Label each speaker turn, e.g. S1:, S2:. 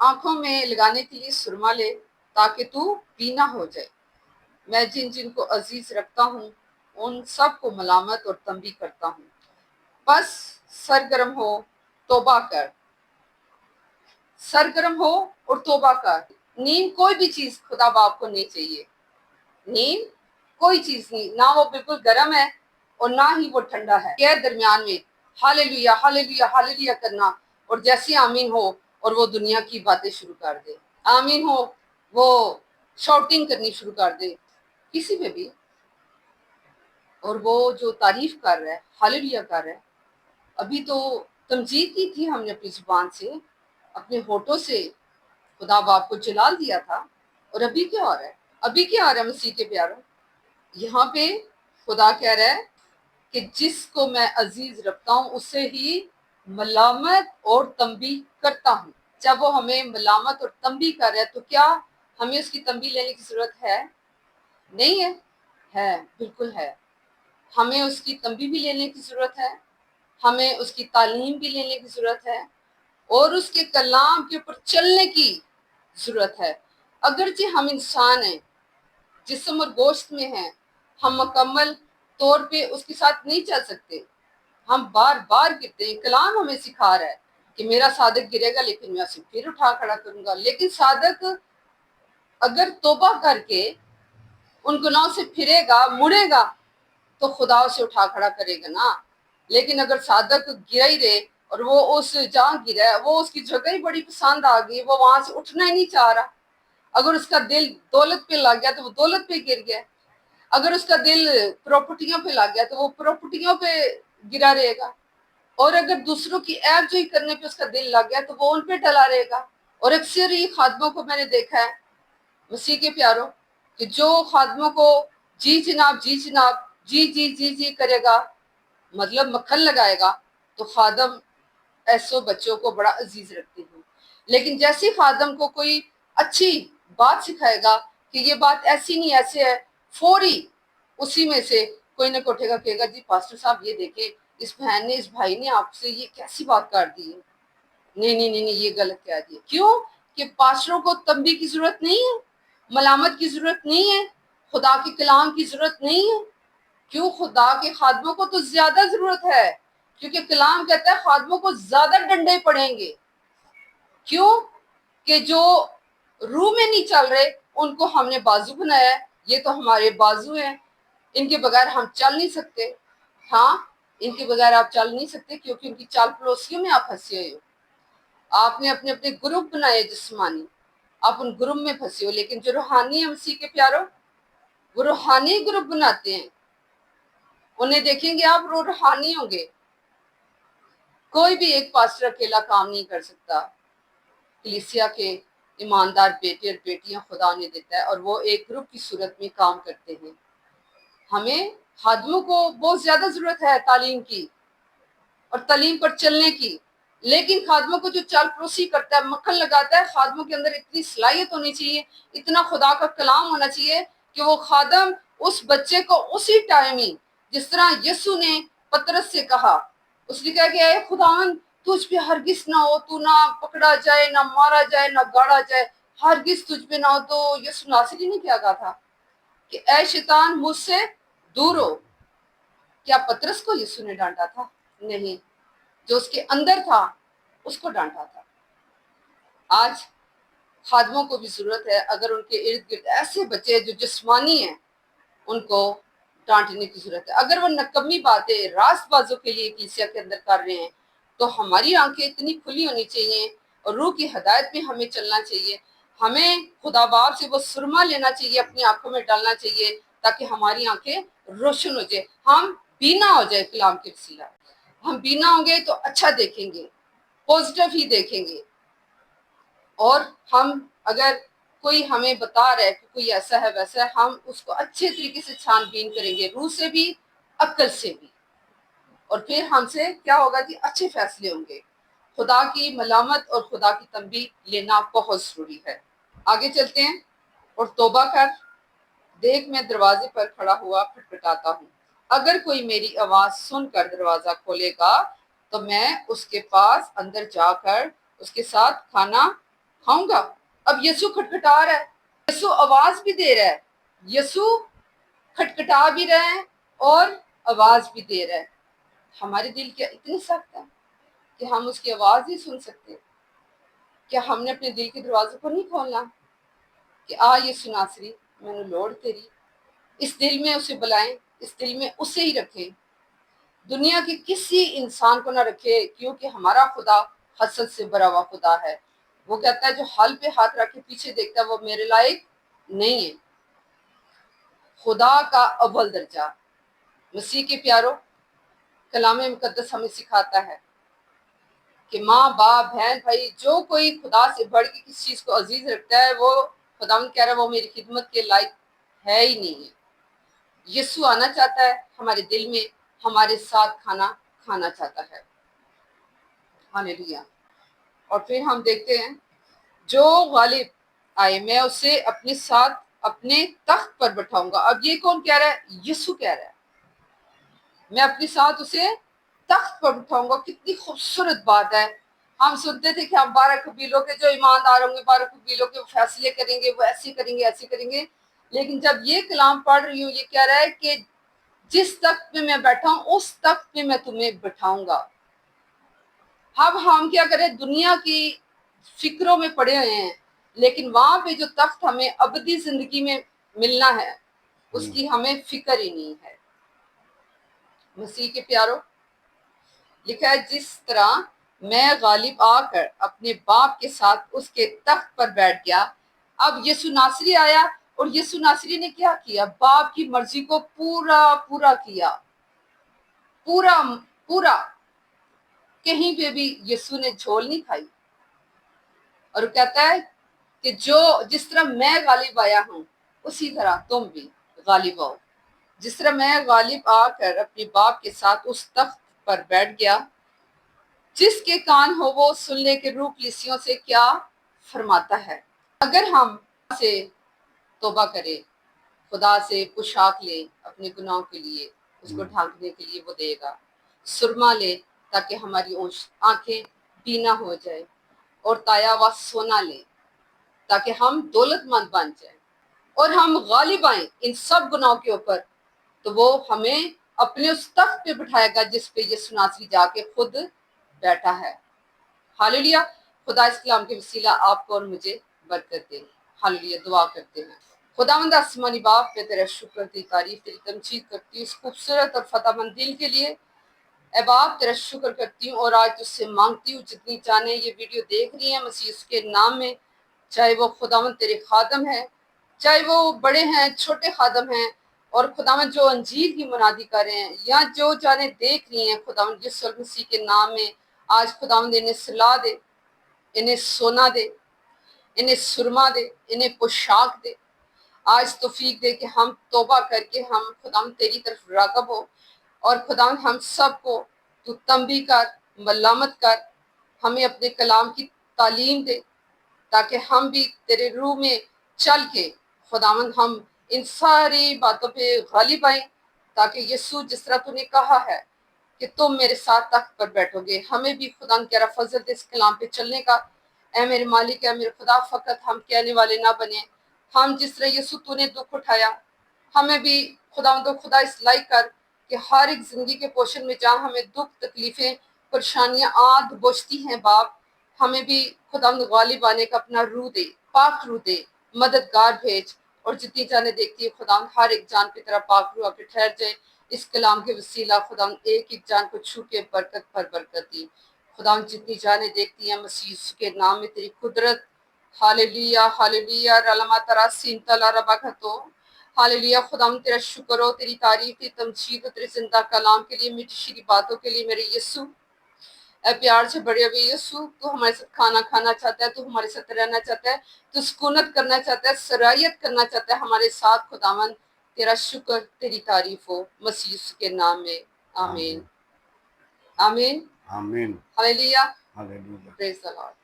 S1: आंखों में लगाने के लिए सुरमा ले ताकि तू बीना हो जाए। मैं जिन जिन को अजीज रखता हूँ उन सब को मलामत और तंबी करता हूँ। बस सरगर्म हो, तौबा कर, सरगर्म हो और तौबा कर। नींद कोई भी चीज खुदा बाप को नहीं चाहिए। नींद कोई चीज नहीं, ना वो बिल्कुल गर्म है और ना ही वो ठंडा है। क्या दरमियान में हालेलुया हालेलुया हालेलुया करना और जैसे आमीन हो और वो दुनिया की बातें शुरू कर दे, आमीन हो वो शॉटिंग करनी शुरू कर दे किसी पे भी, और वो जो तारीफ कर रहा है, हालेलुया कर रहा है। अभी तो तमजीद की थी हमने अपनी जुबान से, अपने होठों से खुदा बाप को जलाल दिया था, और अभी क्या हो रहा है? अभी क्या हो रहा है मसीह के प्यारों? यहाँ पे खुदा कह रहा है कि जिसको मैं अजीज रखता हूँ उससे ही मलामत और तंबी करता हूँ। जब वो हमें मलामत और तंबी कर रहा है तो क्या हमें उसकी तंबी लेने की जरूरत है? नहीं है? है, बिल्कुल है। हमें उसकी तंबी भी लेने की जरूरत है, हमें उसकी तालीम भी लेने की जरूरत है, और उसके कलाम के ऊपर चलने की जरूरत है। अगरचे हम इंसान हैं, जिस्म और गोश्त में हैं, हम मुकम्मल तौर पे उसके साथ नहीं चल सकते। हम बार बार गिरते हैं। कलाम हमें सिखा रहा है कि मेरा सादक गिरेगा लेकिन मैं उसे फिर उठा खड़ा करूंगा। लेकिन सादक अगर तौबा करके उन गुनाहों से फिरेगा, मुड़ेगा, तो खुदा उसे उठा खड़ा करेगा ना। लेकिन अगर सादक गिरा ही रहे और वो उस जहाँ गिरा है वो उसकी जगह ही बड़ी पसंद आ गई, वो वहां से उठना ही नहीं चाह रहा। अगर उसका दिल दौलत पे लग गया तो वो दौलत पे गिर गया। अगर उसका दिल प्रॉपर्टियों पे लग गया तो वो प्रॉपर्टियों पे गिरा रहेगा। और अगर दूसरों की ऐबजोई करने पे उसका दिल लग गया तो वो उन पे डला रहेगा। और अक्सर ही खादमों को मैंने देखा है मसीह के प्यारों कि जो खादमों को जी जनाब जी जनाब जी जी जी जी करेगा, मतलब मक्खन लगाएगा, तो खादम ऐसो बच्चों को बड़ा अजीज रखती हूँ। लेकिन जैसे खादम को कोई अच्छी बात सिखाएगा कि ये बात ऐसी नहीं ऐसे है, फौरी उसी में से कोई ना कोठेगा, कहेगा जी पास्टर साहब ये देखे इस बहन ने, इस भाई ने आपसे ये कैसी बात कर दी है, नहीं नहीं नहीं नहीं ये गलत कह दिया। क्यों? कि पास्टरों को तंबी की जरूरत नहीं है, मलामत की जरूरत नहीं है, खुदा के कलाम की जरूरत नहीं है। क्यों? खुदा के खादमों को तो ज्यादा जरूरत है, क्योंकि कलाम कहता है खादमों को ज्यादा डंडे पड़ेंगे। क्यों? कि जो रूह में नहीं चल रहे उनको हमने बाजू बनाया है। ये तो हमारे बाजू हैं, इनके बगैर हम चल नहीं सकते। हाँ, इनके बगैर आप चल नहीं सकते क्योंकि उनकी चाल पड़ोसियों में आप फंसे हुए हो। आपने अपने अपने ग्रुप बनाए जिस्मानी, आप उन ग्रुप में फंसे हो। लेकिन जो रूहानी है मसीह के प्यारों, वो रूहानी ग्रुप बनाते हैं। उन्हें देखेंगे आप, वो रूहानी होंगे। कोई भी एक पास्टर अकेला काम नहीं कर सकता। कलीसिया के ईमानदार बेटे और बेटियां खुदा ने देता है और वो एक ग्रुप की सूरत में काम करते हैं। हमें खादमों को बहुत ज्यादा जरूरत है तालीम की और तालीम पर चलने की। लेकिन खादमों को जो चाल पड़ोसी करता है, मक्खन लगाता है, खादमों के अंदर इतनी सलाहियत होनी चाहिए, इतना खुदा का कलाम होना चाहिए कि वो खादम उस बच्चे को उसी टाइम ही, जिस तरह यीशु ने पतरस से कहा, उसने कहा कि खुदावन तुझ पे हरगिज ना हो, तू ना पकड़ा जाए, ना मारा जाए, ना गाड़ा जाए, हरगिज तुझ पे ना हो। तो यीशु नासरी ने क्या कहा था कि ऐ शैतान मुझसे दूर हो। क्या पतरस को यीशु ने डांटा था? नहीं, जो उसके अंदर था उसको डांटा था। आज खादमों को भी जरूरत है, अगर उनके इर्द गिर्द ऐसे बच्चे जो जिस्मानी हैं उनको डांटने की जरूरत है। अगर वो नकम्मी बातें रास्तबाजों के लिए कलीसिया के अंदर कर रहे हैं तो हमारी आंखें इतनी खुली होनी चाहिए और रूह की हदायत में हमें चलना चाहिए। हमें खुदा बाप से वो सुरमा लेना चाहिए, अपनी आंखों में डालना चाहिए ताकि हमारी आंखें रोशन हो जाए, हम बीना हो जाए कलाम के वसीला। हम बीना होंगे तो अच्छा देखेंगे, पॉजिटिव ही देखेंगे। और हम अगर कोई हमें बता रहा है कि कोई ऐसा है वैसा है, हम उसको अच्छे तरीके से छानबीन करेंगे, रूह से भी अक्ल से भी, और फिर हमसे क्या होगा कि अच्छे फैसले होंगे। खुदा की मलामत और खुदा की तंबी लेना बहुत जरूरी है। आगे चलते हैं। और तौबा कर, देख मैं दरवाजे पर खड़ा हुआ खटखटाता हूँ, अगर कोई मेरी आवाज सुनकर दरवाजा खोलेगा तो मैं उसके पास अंदर जाकर उसके साथ खाना खाऊंगा। अब यीशु खटखटा रहा है, यीशु आवाज भी दे रहा है, यीशु खटखटा भी रहा है और आवाज भी दे रहा है। हमारे दिल क्या इतने सख्त है कि हम उसकी आवाज नहीं सुन सकते? क्या हमने अपने दिल के दरवाजे को नहीं खोलना कि आ यीशु नासरी, मैंने लोड़ तेरी, इस दिल में उसे बुलाएं, इस दिल में उसे ही रखें, दुनिया के किसी इंसान को ना रखे, क्योंकि हमारा खुदा हसद से भरा हुआ खुदा है। वो कहता है जो हल पे हाथ रख के पीछे देखता है वो मेरे लायक नहीं है। खुदा का अव्वल दर्जा। मसीह के प्यारो, कलाम मुकद्दस हमें सिखाता है कि माँ बाप बहन भाई जो कोई खुदा से बढ़ के किसी चीज को अजीज रखता है वो खुदावंद कह रहा है वो मेरी खिदमत के लायक है ही नहीं है। यीशु आना चाहता है हमारे दिल में, हमारे साथ खाना खाना चाहता है। हालेलुया। और फिर हम देखते हैं जो गालिब आए मैं उसे अपने साथ अपने तख्त पर बैठाऊंगा। अब ये कौन कह रहा है? यीशु कह रहा है मैं अपने साथ उसे तख्त पर बैठाऊंगा। कितनी खूबसूरत बात है। हम सुनते थे कि हम 12 कबीलों के जो ईमानदार होंगे, 12 कबीलों के फैसले करेंगे, वो ऐसे करेंगे ऐसे करेंगे। लेकिन जब ये कलाम पढ़ रही हूँ, ये कह रहा है कि जिस तख्त पे मैं बैठा हूं उस तख्त पे मैं तुम्हें बैठाऊंगा। अब हम क्या करें? दुनिया की फिक्रों में पड़े हुए हैं, लेकिन वहां पे जो तख्त हमें अबदी जिंदगी में मिलना है उसकी हमें फिक्र ही नहीं है। मसीह के प्यारो, लिखा है जिस तरह मैं गालिब आकर अपने बाप के साथ उसके तख्त पर बैठ गया। अब यीशु नासरी आया और यीशु नासरी ने क्या किया? बाप की मर्जी को पूरा पूरा किया, पूरा पूरा। कहीं पे भी यीशु ने झोल नहीं खाई। और कहता है कि जो जिस तरह मैं गालिब आया हूं उसी तरह तुम भी गालिब आओ। जिस तरह मैं गालिब आकर अपने बाप के साथ उस तख्त पर बैठ गया, जिसके कान हो वो सुनने के रूह कलीसियों से क्या फरमाता है। अगर हम से तौबा करें, खुदा से पोशाक ले अपने गुनाहों के लिए, उसको ढांकने के लिए वो देगा। सुरमा ले ताकि हमारी आंखें बीना हो जाए, और ताया हुआ सोना ले ताकि हम दौलतमंद बन जाए, और हम गालिब आए इन सब गुनाहों के ऊपर, तो वो हमें अपने उस तख्त पे बिठाएगा जिस पे यीशु नासरी जाके खुद बैठा है। हालेलुया। खुदा इस कलाम के वसीला आपको और मुझे बरकत दे। हालेलुया। दुआ करते हैं। खुदावंद आसमानी बाप, मैं तेरा शुक्र, तेरी तारीफ, तेरी तमजीद करती हूँ इस खूबसूरत और फतेहमंद दिल के लिए। ऐ बाप तेरा शुक्र करती हूँ और आज तुझसे मांगती हूँ जितनी जाने ये वीडियो देख रही हैं मसीह के नाम में, चाहे वो खुदावंद तेरे खादम है, चाहे वो बड़े हैं छोटे खादम हैं, और खुदावंद जो अंजीर की मुनादी कर रहे हैं या जो जाने देख रही हैं, खुदावंद यीशु मसीह के नाम में आज खुदावंद इन्हें सलाह दे, इन्हें सोना दे, इन्हें सुरमा दे, इन्हें पोशाक दे। आज तौफीक दे कि हम तौबा करके हम खुदावंद तेरी तरफ राग़ब हो, और खुदावंद हम सबको तू तंबी कर, मलामत कर, हमें अपने कलाम की तालीम दे ताकि हम भी तेरे रूह में चल के खुदावंद हम इन सारी बातों पे गालिब आए, ताकि यीशु जिस तरह तूने कहा है कि तुम मेरे साथ तख्त पर बैठोगे, हमें भी खुदा कह रहा फजल दे इस कलाम पे चलने का। ऐ मेरे मालिक, ऐ मेरे खुदा, फकत हम कहने वाले ना बने। हम जिस तरह यीशु तूने दुख उठाया, हमें भी खुदा इस लायक कर कि हर एक जिंदगी के पोर्शन में जहाँ हमें दुख तकलीफें परेशानियां आद बोझती हैं बाप, हमें भी खुदा गालिब आने का अपना रूह दे, पाक रूह दे, मददगार भेज, और जितनी जाने देखती है खुदा हर एक जान की तरह पाक रूह आके ठहर जाए इस कलाम के वसीला। खुदा एक एक जान को छू के बरकत पर बरकत दी। खुदा जितनी जाने देखती हैं मसीह के नाम में तेरी कुदरत। हालेलुया हालेलुया रलमा तरा सिंतला रबा खतो। हालेलुया। खुदा तेरा शुक्र हो, तेरी तारीफ, तेरी तमजीद, तेरे जिंदा कलाम के लिए, मीठी शीरी बातों के लिए मेरे यीशु। ऐ प्यार से बड़े हुए यीशु, तू हमारे साथ खाना खाना चाहता है, तू हमारे साथ रहना चाहता है, तू सुकूनत करना चाहता है, सरायत करना चाहता है हमारे साथ। खुदावन तेरा शुक्र, तेरी तारीफ हो मसीह के नाम में। आमीन आमीन आमीन। Hallelujah hallelujah. Praise the Lord.